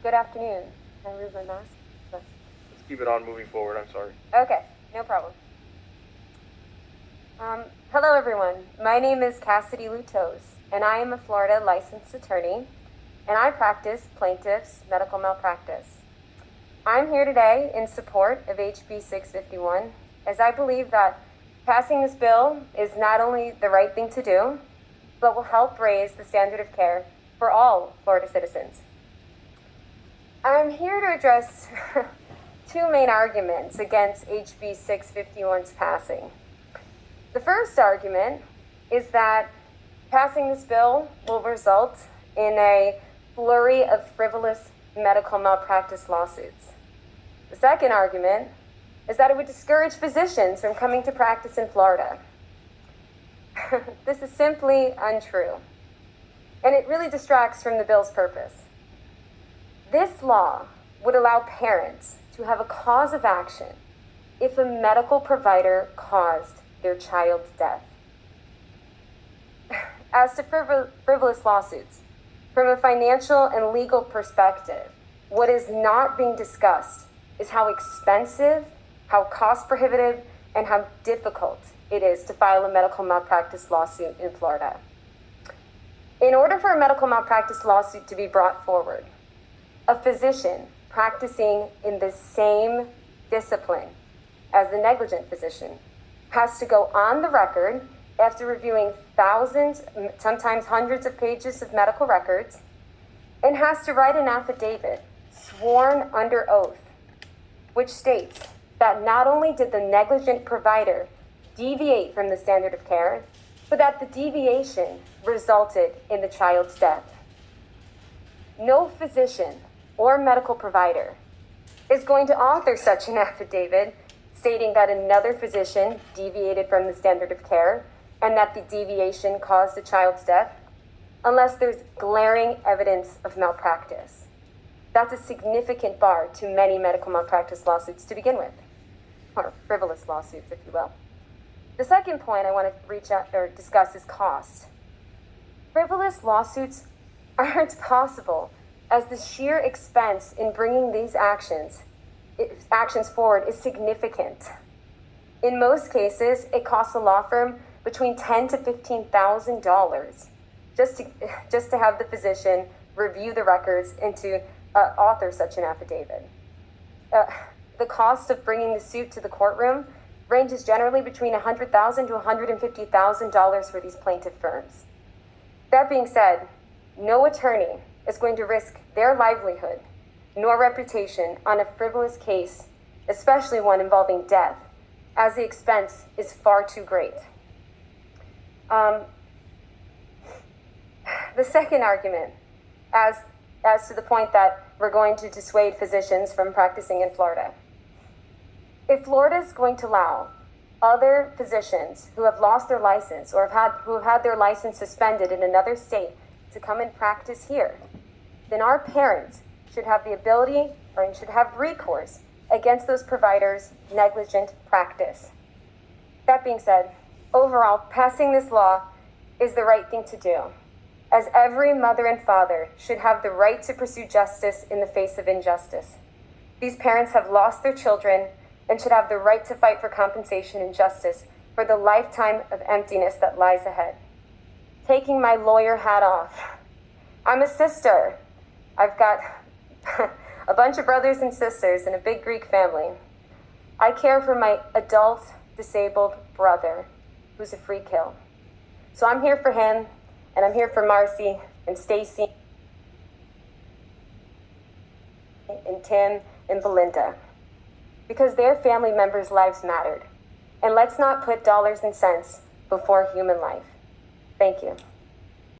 Good afternoon. Can I remove my mask? Let's keep it on moving forward. I'm sorry. Okay, no problem. Hello, everyone. My name is Cassidy Loutos, and I am a Florida licensed attorney, and I practice plaintiffs' medical malpractice. I'm here today in support of HB 651, as I believe that passing this bill is not only the right thing to do, but will help raise the standard of care for all Florida citizens. I'm here to address two main arguments against HB 651's passing. The first argument is that passing this bill will result in a flurry of frivolous medical malpractice lawsuits. The second argument is that it would discourage physicians from coming to practice in Florida. This is simply untrue, and it really distracts from the bill's purpose. This law would allow parents to have a cause of action if a medical provider caused their child's death. As to frivolous lawsuits, from a financial and legal perspective, what is not being discussed is how expensive, how cost prohibitive, and how difficult it is to file a medical malpractice lawsuit in Florida. In order for a medical malpractice lawsuit to be brought forward, a physician practicing in the same discipline as the negligent physician has to go on the record after reviewing thousands, sometimes hundreds of pages of medical records, and has to write an affidavit sworn under oath, which states that not only did the negligent provider deviate from the standard of care, but that the deviation resulted in the child's death. No physician or medical provider is going to author such an affidavit stating that another physician deviated from the standard of care and that the deviation caused the child's death unless there's glaring evidence of malpractice. That's a significant bar to many medical malpractice lawsuits to begin with, or frivolous lawsuits, if you will. The second point I want to discuss is cost. Frivolous lawsuits aren't possible as the sheer expense in bringing these actions forward is significant. In most cases, it costs a law firm between $10,000 to $15,000 just to have the physician review the records and to author such an affidavit. The cost of bringing the suit to the courtroom ranges generally between $100,000 to $150,000 for these plaintiff firms. That being said, no attorney is going to risk their livelihood nor reputation on a frivolous case, especially one involving death, as the expense is far too great. The second argument, as to the point that we're going to dissuade physicians from practicing in Florida. If Florida is going to allow other physicians who have lost their license or who have had their license suspended in another state to come and practice here, then our parents should have the ability or should have recourse against those providers' negligent practice. That being said, overall, passing this law is the right thing to do, as every mother and father should have the right to pursue justice in the face of injustice. These parents have lost their children and should have the right to fight for compensation and justice for the lifetime of emptiness that lies ahead. Taking my lawyer hat off, I'm a sister. I've got a bunch of brothers and sisters in a big Greek family. I care for my adult disabled brother who's a free kill. So I'm here for him, and I'm here for Marcy and Stacy and Tim and Belinda, because their family members' lives mattered. And let's not put dollars and cents before human life. Thank you.